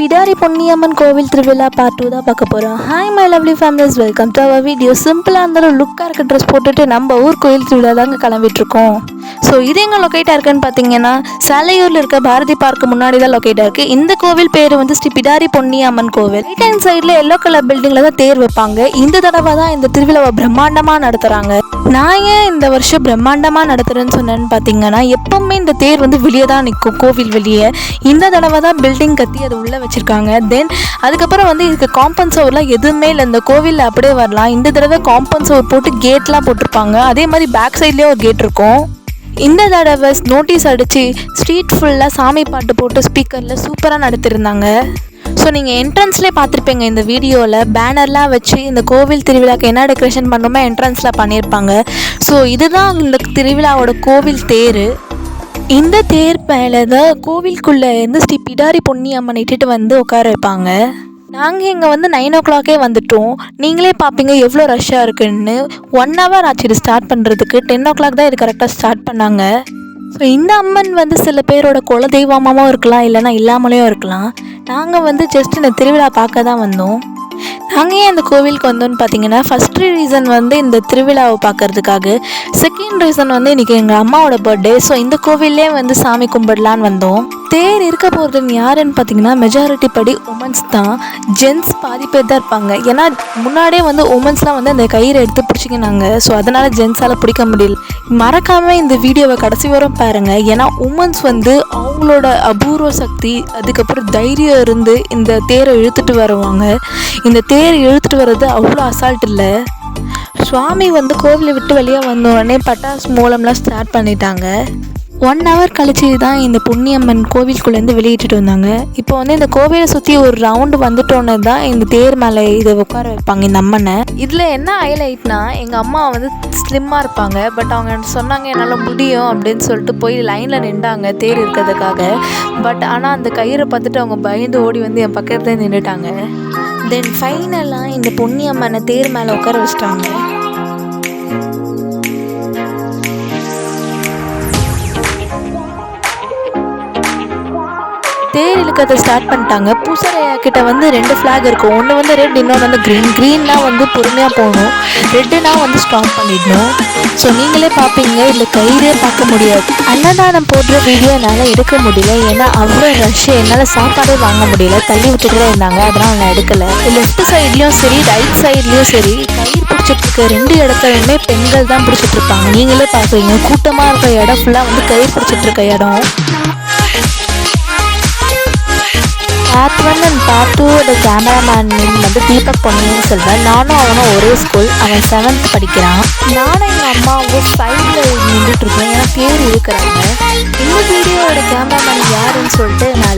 பிடாரி பொன்னியம்மன் கோவில் திருவிழா பார்ட் 2 தான் பார்க்க போகிறோம். Hi my lovely families, welcome to our video. சிம்பிளாக இருந்தாலும் லுக்காக இருக்க ட்ரெஸ் போட்டுட்டு நம்ம ஊர் கோவில் திருவிழா தாங்க கிளம்பிட்டுருக்கோம். ஸோ இது எங்கே லொக்கேட்டாக இருக்குன்னு பார்த்தீங்கன்னா சாலையூரில் இருக்க பாரதி பார்க்கு முன்னாடி தான் லொக்கேட்டாக இருக்குது. இந்த கோவில் பேர் வந்து ஸ்ரீ பிடாரி பொன்னியம்மன் கோவில். ரைட் ஹேண்ட் சைடில் எல்லோ கலர் பில்டிங்கில் தான் தேர் வைப்பாங்க. இந்த தடவை தான் இந்த திருவிழாவை பிரம்மாண்டமாக நடத்துகிறாங்க. நான் ஏன் இந்த வருஷம் பிரம்மாண்டமாக நடத்துகிறேன்னு சொன்னேன்னு பார்த்தீங்கன்னா, எப்போவுமே இந்த தேர் வந்து வெளியே தான் நிற்கும், கோவில் வெளியே. இந்த தடவை தான் பில்டிங் கட்டி அது உள்ளே வச்சுருக்காங்க. தென் அதுக்கப்புறம் வந்து இதுக்கு காம்பவுண்ட் சவர்லாம் எதுவுமே இல்லை, இந்த கோவிலில் அப்படியே வரலாம். இந்த தடவை காம்பவுண்ட் சவர் போட்டு கேட்லாம் போட்டிருப்பாங்க. அதே மாதிரி பேக் சைட்லேயே ஒரு கேட் இருக்கும். இந்த தடவை நோட்டீஸ் அடித்து ஸ்ட்ரீட் ஃபுல்லாக சாமி பாட்டு போட்டு ஸ்பீக்கரில் சூப்பராக நடத்திருந்தாங்க. ஸோ நீங்கள் என்ட்ரன்ஸ்லேயே பார்த்துருப்பீங்க, இந்த வீடியோவில் பேனர்லாம் வச்சு இந்த கோவில் திருவிழாவுக்கு என்ன டெக்கரேஷன் பண்ணுமோ என்ட்ரன்ஸில் பண்ணியிருப்பாங்க. ஸோ இதுதான் இந்த திருவிழாவோட கோவில் தேர். இந்த தேர் மேலே தான் கோவிலுக்குள்ளே இருந்து ஸ்ரீ பிடாரி பொன்னியம்மன் இட்டுட்டு வந்து உட்கார வைப்பாங்க. நாங்கள் இங்கே வந்து 9 o'clock வந்துட்டோம். நீங்களே பார்ப்பீங்க எவ்வளோ ரஷ்ஷாக இருக்குன்னு. 1 hour ஆச்சு இது ஸ்டார்ட் பண்ணுறதுக்கு. 10 o'clock தான் இது கரெக்டாக ஸ்டார்ட் பண்ணாங்க. ஸோ இந்த அம்மன் வந்து சில பேரோட குல தெய்வமாகவும் இருக்கலாம், இல்லைனா இல்லாமலேயும் இருக்கலாம். நாங்கள் வந்து ஜஸ்ட் இந்த திருவிழா பார்க்க தான் வந்தோம். நாங்கள் ஏன் இந்த கோவிலுக்கு வந்தோம்னு பார்த்தீங்கன்னா, ஃபஸ்ட்டு ரீசன் வந்து இந்த திருவிழாவை பார்க்குறதுக்காக. செகண்ட் ரீசன் வந்து இன்றைக்கி எங்கள் அம்மாவோட பர்த்டே. ஸோ இந்த கோவிலே வந்து சாமி கும்பிடலான்னு வந்தோம். தேர் இருக்க போகிறது யாருன்னு பார்த்தீங்கன்னா, மெஜாரிட்டி படி உமன்ஸ் தான். ஜென்ட்ஸ் பாதி பேர் தான் இருப்பாங்க. ஏன்னா முன்னாடியே வந்து உமன்ஸ்லாம் வந்து அந்த கயிறை எடுத்து பிடிச்சிக்கினாங்க. ஸோ அதனால் ஜென்ஸால் பிடிக்க முடியல. மறக்காமல் இந்த வீடியோவை கடைசி வரும் பாருங்கள். ஏன்னா உமன்ஸ் வந்து அவங்களோட அபூர்வ சக்தி, அதுக்கப்புறம் தைரியம் இருந்து இந்த தேரை இழுத்துட்டு வருவாங்க. இந்த தேர் இழுத்துட்டு வர்றது அவ்வளோ அசால்ட் இல்லை. சுவாமி வந்து கோவிலை விட்டு வெளியே வந்த உடனே பட்டாசு மூலம்லாம் ஸ்டார்ட் பண்ணிட்டாங்க. 1 hour கழிச்சு தான் இந்த பொன்னியம்மன் கோவிலுக்குள்ளேருந்து வெளியிட்டு வந்தாங்க. இப்போ வந்து இந்த கோவிலை சுற்றி ஒரு ரவுண்டு வந்துட்டோன்னு தான் இந்த தேர் மேலே இதை உட்கார வைப்பாங்க இந்த அம்மனை. இதில் என்ன ஹைலைட்னா, எங்கள் அம்மா வந்து ஸ்லிம்மாக இருப்பாங்க. பட் அவங்க சொன்னாங்க என்னால் முடியும் அப்படின்னு சொல்லிட்டு போய் லைனில் நின்றாங்க தேர் இருக்கிறதுக்காக. பட் ஆனால் அந்த கயிறை பார்த்துட்டு அவங்க பயந்து ஓடி வந்து என் பக்கத்துல நின்றுட்டாங்க. தென் ஃபைனலாக இந்த பொன்னியம்மனை தேர் மேலே உட்கார வச்சிட்டாங்க. தேர் இழுக்கிறத ஸ்டார்ட் பண்ணிட்டாங்க. பூசரையா கிட்ட வந்து 2 ஃப்ளாக் இருக்கும். ஒன்று வந்து ரெட், இன்னொன்று வந்து க்ரீன். க்ரீன்னா வந்து பொறுமையாக போகணும், ரெட்டுனா வந்து ஸ்டாப் பண்ணிடணும். ஸோ நீங்களே பார்ப்பீங்க, இதில் கயிறே பார்க்க முடியாது. அன்னதானம் போடுற வீடியோ என்னால் எடுக்க முடியல, ஏன்னா அவ்வளோ ரஷ்ஷு. என்னால் சாப்பாடே வாங்க முடியல, தள்ளி விட்டுட்டு தான் இருந்தாங்க. அதனால் நான் எடுக்கலை. லெஃப்ட் சைட்லேயும் சரி, ரைட் சைட்லேயும் சரி, கயிறு பிடிச்சிட்டு இருக்க 2 இடத்துலையுமே பெண்கள் தான் பிடிச்சிட்டு இருப்பாங்க. நீங்களே பார்க்குறீங்க, கூட்டமாக இருக்க இடம் ஃபுல்லாக வந்து கயிறு பிடிச்சிட்டு இருக்க இடம். Part 1 and part 2 cameraman name வந்து தீபக் பொன்னியின் செல்வன். நானும் அவனும் ஒரே ஸ்கூல். அவன் 7th படிக்கிறான். நானும் எங்கள் அம்மாவும் சைடில் நின்றுட்டுருக்கோம், ஏன்னா தேர் இருக்கிறாங்க. இந்த வீடியோவோட கேமராமேன் யாருன்னு சொல்லிட்டு நான்